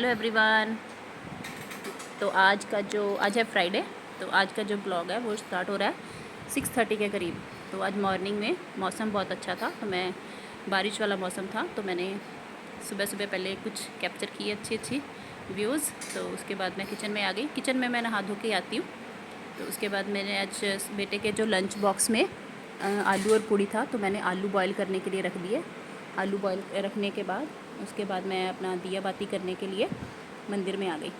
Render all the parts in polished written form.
Hello everyone. तो आज है फ्राइडे। तो आज का जो ब्लॉग है वो स्टार्ट हो रहा है 6:30 के करीब। तो आज मॉर्निंग में मौसम बहुत अच्छा था, तो मैं बारिश वाला मौसम था, तो मैंने सुबह सुबह पहले कुछ कैप्चर किए अच्छी व्यूज़। तो उसके बाद मैं किचन में आ गई। किचन में मैं नहा धो के आती हूँ। तो उसके बाद मैंने आज बेटे के जो लंच बॉक्स में आलू और पूड़ी था, तो मैंने आलू बॉईल करने के लिए रख दिए। आलू बॉईल रखने के बाद उसके बाद मैं अपना दिया बाती करने के लिए मंदिर में आ गई।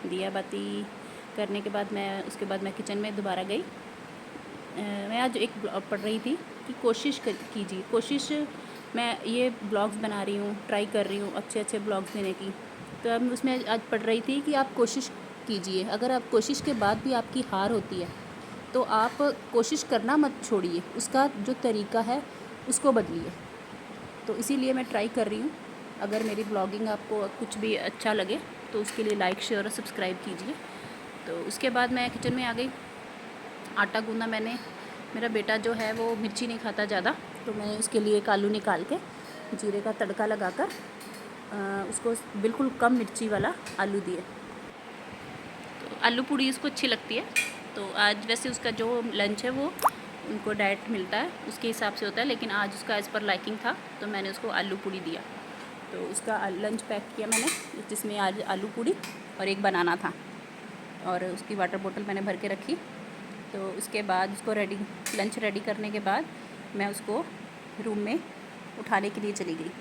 दिया बाती करने के बाद मैं किचन में दोबारा गई। मैं आज एक ब्लॉग पढ़ रही थी कि कोशिश मैं ये ब्लॉग्स बना रही हूँ, ट्राई कर रही हूँ अच्छे ब्लॉग्स देने की। तो अब उसमें आज पढ़ रही थी कि आप कोशिश कीजिए, अगर आप कोशिश के बाद भी आपकी हार होती है तो आप कोशिश करना मत छोड़िए, उसका जो तरीका है उसको बदलिए। तो इसीलिए मैं ट्राई कर रही हूँ। अगर मेरी ब्लॉगिंग आपको कुछ भी अच्छा लगे तो उसके लिए लाइक शेयर और सब्सक्राइब कीजिए। तो उसके बाद मैं किचन में आ गई। आटा गूँधा मैंने। मेरा बेटा जो है वो मिर्ची नहीं खाता ज़्यादा, तो मैंने उसके लिए एक आलू निकाल के जीरे का तड़का लगाकर उसको बिल्कुल कम मिर्ची वाला आलू दिए। तो आलू पूड़ी उसको अच्छी लगती है। तो आज वैसे उसका जो लंच है वो उनको डाइट मिलता है उसके हिसाब से होता है, लेकिन आज उसका एज़ पर लाइकिंग था, तो मैंने उसको आलू पूड़ी दिया। तो उसका लंच पैक किया मैंने, जिसमें आज आलू पूड़ी और एक बनाना था, और उसकी वाटर बोतल मैंने भर के रखी। तो उसके बाद उसको लंच रेडी करने के बाद मैं उसको रूम में उठाने के लिए चली गई।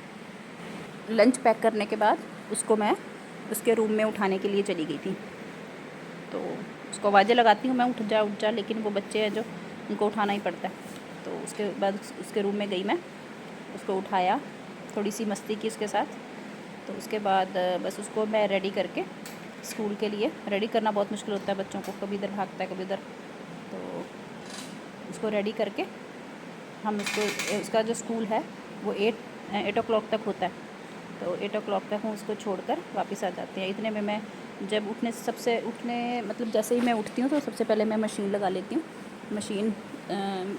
लंच पैक करने के बाद उसको मैं उसके रूम में उठाने के लिए चली गई थी। तो उसको आवाज़ें लगाती हूँ मैं, उठ जा, लेकिन वो बच्चे हैं जो उनको उठाना ही पड़ता है। तो उसके बाद उसके रूम में गई मैं, उसको उठाया, थोड़ी सी मस्ती की उसके साथ। तो उसके बाद बस उसको मैं रेडी करके स्कूल के लिए, रेडी करना बहुत मुश्किल होता है बच्चों को, कभी इधर भागता है कभी उधर। तो उसको रेडी करके हम उसका जो स्कूल है वो 8 o'clock तक होता है। तो 8 o'clock तक हम उसको छोड़कर वापस आ जाते हैं। इतने में मैं जब मतलब जैसे ही मैं उठती हूँ तो सबसे पहले मैं मशीन लगा लेती हूँ। मशीन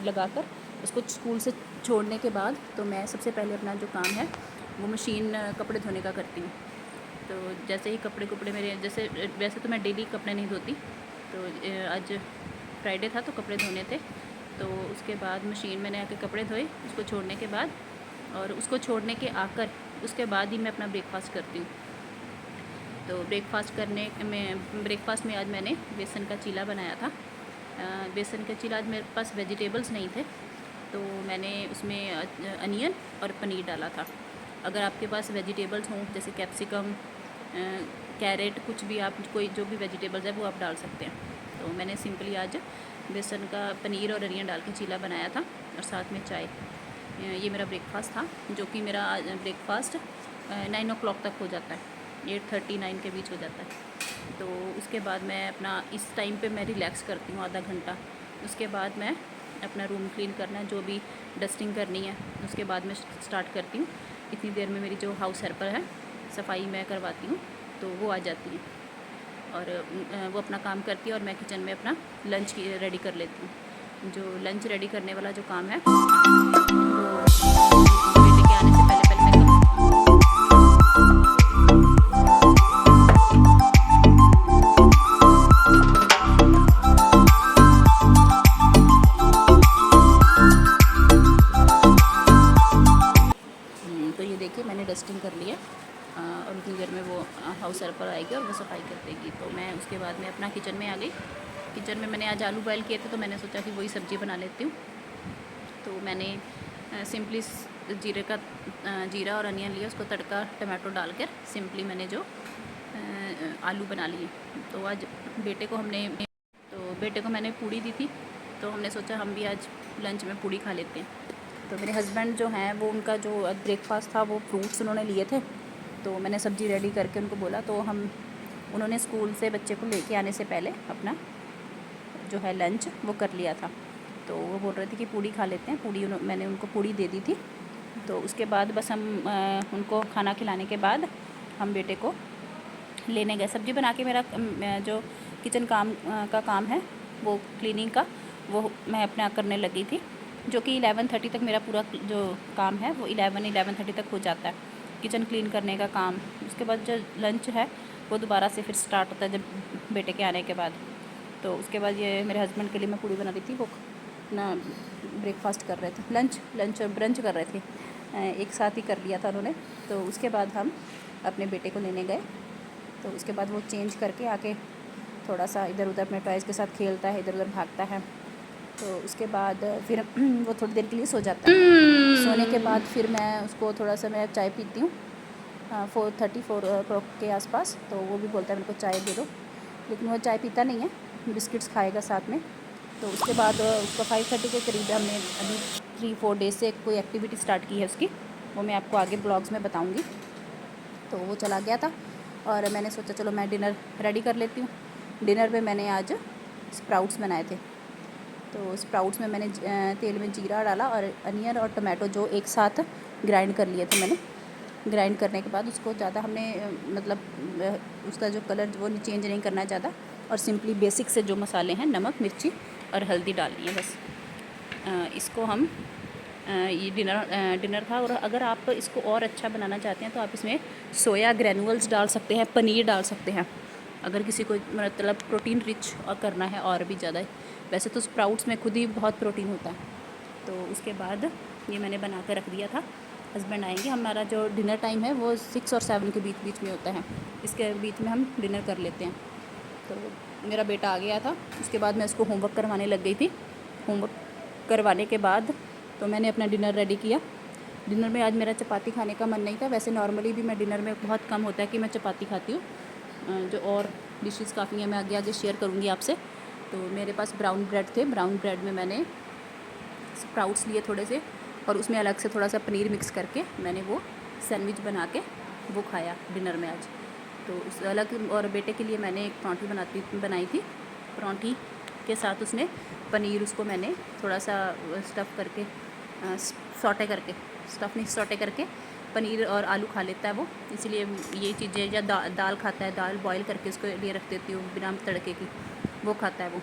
लगाकर उसको स्कूल से छोड़ने के बाद तो मैं सबसे पहले अपना जो काम है वो मशीन कपड़े धोने का करती हूँ। तो जैसे ही कपड़े मेरे, जैसे वैसे तो मैं डेली कपड़े नहीं धोती, तो आज फ्राइडे था तो कपड़े धोने थे। तो उसके बाद मशीन मैंने आके कपड़े धोए उसको छोड़ने के बाद, और उसको छोड़ने के आकर उसके बाद ही मैं अपना ब्रेकफास्ट करती हूँ। तो ब्रेकफास्ट में आज मैंने बेसन का चीला बनाया था। बेसन का चीला आज मेरे पास वेजिटेबल्स नहीं थे, तो मैंने उसमें अनियन और पनीर डाला था। अगर आपके पास वेजिटेबल्स हों जैसे कैप्सिकम, कैरेट, कुछ भी आप कोई जो भी वेजिटेबल्स है वो आप डाल सकते हैं। तो मैंने सिंपली आज बेसन का पनीर और अनियन डाल के चीला बनाया था, और साथ में चाय। ये मेरा ब्रेकफास्ट था, जो कि मेरा ब्रेकफास्ट 9 o'clock तक हो जाता है, 8:39 के बीच हो जाता है। तो उसके बाद मैं अपना इस टाइम पे मैं रिलैक्स करती हूँ आधा घंटा। उसके बाद मैं अपना रूम क्लीन करना है, जो भी डस्टिंग करनी है उसके बाद मैं स्टार्ट करती हूँ। इतनी देर में मेरी जो हाउस हेल्पर है सफाई मैं करवाती हूँ, तो वो आ जाती है और वो अपना काम करती है, और मैं किचन में अपना लंच रेडी कर लेती हूँ। जो लंच रेडी करने वाला जो काम है वो बेटे के आने से पहले मैं तो ये देखिए मैंने डस्टिंग कर लिया, और उतनी देर में वो हाउस हेल्पर आएगी और वो सफाई कर देगी। तो मैं उसके बाद में अपना किचन में आ गई। किचन में मैंने आज आलू बॉयल किए थे, तो मैंने सोचा कि वही सब्ज़ी बना लेती हूँ। तो मैंने सिंपली जीरा और अनियन लिया, उसको तड़का टमाटो डालकर सिंपली मैंने जो आलू बना लिए। तो आज बेटे को मैंने पूड़ी दी थी, तो हमने सोचा हम भी आज लंच में पूड़ी खा लेते हैं। तो मेरे हस्बैंड जो हैं वो, उनका जो ब्रेकफास्ट था वो फ्रूट्स उन्होंने लिए थे। तो मैंने सब्ज़ी रेडी करके उनको बोला, तो उन्होंने स्कूल से बच्चे को लेके आने से पहले अपना जो है लंच वो कर लिया था। तो वो बोल रहे थे कि पूड़ी खा लेते हैं। मैंने उनको पूड़ी दे दी थी। तो उसके बाद बस हम उनको खाना खिलाने के बाद हम बेटे को लेने गए। सब्ज़ी बना के मेरा जो किचन का काम है वो क्लीनिंग का, वो मैं अपना करने लगी थी, जो कि 11:30 तक मेरा पूरा जो काम है वो 11:30 तक हो जाता है, किचन क्लीन करने का काम। उसके बाद जो लंच है वो दोबारा से फिर स्टार्ट होता है जब बेटे के आने के बाद। तो उसके बाद ये मेरे हस्बैंड के लिए मैं पूड़ी बना रही थी, वो ना ब्रेकफास्ट कर रहे थे, लंच और ब्रंच कर रहे थे, एक साथ ही कर लिया था उन्होंने। तो उसके बाद हम अपने बेटे को लेने गए। तो उसके बाद वो चेंज करके आके थोड़ा सा इधर उधर अपने टॉयज़ के साथ खेलता है, इधर उधर भागता है। तो उसके बाद फिर वो थोड़ी देर के लिए सो जाता है। सोने के बाद फिर मैं उसको थोड़ा सा, मैं चाय पीती हूँ 4:34 के आसपास। तो वो भी बोलता है मेरे को चाय दे दो, लेकिन वो चाय पीता नहीं है, बिस्किट्स खाएगा साथ में। तो उसके बाद उसको 5:30 के करीब हमने अभी 3-4 डेज से कोई एक्टिविटी स्टार्ट की है उसकी, वो मैं आपको आगे ब्लॉग्स में बताऊंगी। तो वो चला गया था और मैंने सोचा चलो मैं डिनर रेडी कर लेती हूँ। डिनर में मैंने आज स्प्राउट्स बनाए थे। तो स्प्राउट्स में मैंने तेल में जीरा डाला और अनियन और टमाटो जो एक साथ ग्राइंड कर लिए थे मैंने। ग्राइंड करने के बाद उसको ज़्यादा हमने मतलब उसका जो कलर वो चेंज नहीं करना ज़्यादा, और सिंपली बेसिक से जो मसाले हैं नमक, मिर्ची और हल्दी डालनी है बस। इसको हम ये डिनर था। और अगर आप इसको और अच्छा बनाना चाहते हैं तो आप इसमें सोया ग्रैनुअल्स डाल सकते हैं, पनीर डाल सकते हैं, अगर किसी को मतलब प्रोटीन रिच और करना है और भी ज़्यादा। वैसे तो स्प्राउट्स में खुद ही बहुत प्रोटीन होता है। तो उसके बाद ये मैंने बना कर रख दिया था। हस्बैंड आएंगे, हमारा जो डिनर टाइम है वो 6 और 7 के बीच में होता है, इसके बीच में हम डिनर कर लेते हैं। तो मेरा बेटा आ गया था, उसके बाद मैं उसको होमवर्क करवाने लग गई थी। होमवर्क करवाने के बाद तो मैंने अपना डिनर रेडी किया। डिनर में आज मेरा चपाती खाने का मन नहीं था। वैसे नॉर्मली भी मैं डिनर में बहुत कम होता है कि मैं चपाती खाती हूँ, जो और डिशेस काफ़ी हैं, मैं आगे आगे शेयर करूँगी आपसे। तो मेरे पास ब्राउन ब्रेड थे, ब्राउन ब्रेड में मैंने स्प्राउट्स लिए थोड़े से, और उसमें अलग से थोड़ा सा पनीर मिक्स करके मैंने वो सैंडविच बना के वो खाया डिनर में आज। तो उस अलग, और बेटे के लिए मैंने एक पराँठी बनाई थी। पराँठी के साथ उसने पनीर, उसको मैंने थोड़ा सा स्टफ़ करके सौटे करके, स्टफ़ नहीं सौटे करके, पनीर और आलू खा लेता है वो, इसलिए ये चीज़ें, या दाल खाता है, दाल बॉईल करके उसको लिए रख देती हूँ बिना तड़के की, वो खाता है वो।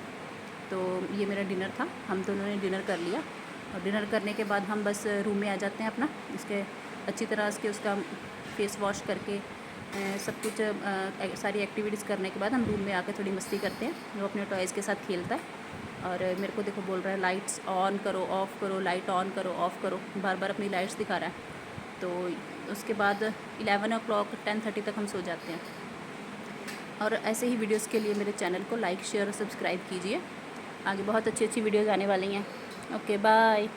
तो ये मेरा डिनर था, हम दोनों ने डिनर कर लिया। और डिनर करने के बाद हम बस रूम में आ जाते हैं अपना, इसके अच्छी तरह से उसका फेस वॉश करके सब कुछ सारी एक्टिविटीज़ करने के बाद हम रूम में आकर थोड़ी मस्ती करते हैं। वो अपने टॉयज़ के साथ खेलता है और मेरे को देखो बोल रहा है लाइट्स ऑन करो, ऑफ़ करो, लाइट ऑन करो, ऑफ़ करो, बार बार अपनी लाइट्स दिखा रहा है। तो उसके बाद 11 o'clock 10:30 तक हम सो जाते हैं। और ऐसे ही वीडियोस के लिए मेरे चैनल को लाइक, शेयर और सब्सक्राइब कीजिए, आगे बहुत अच्छी अच्छी वीडियोस आने वाली हैं। Okay bye.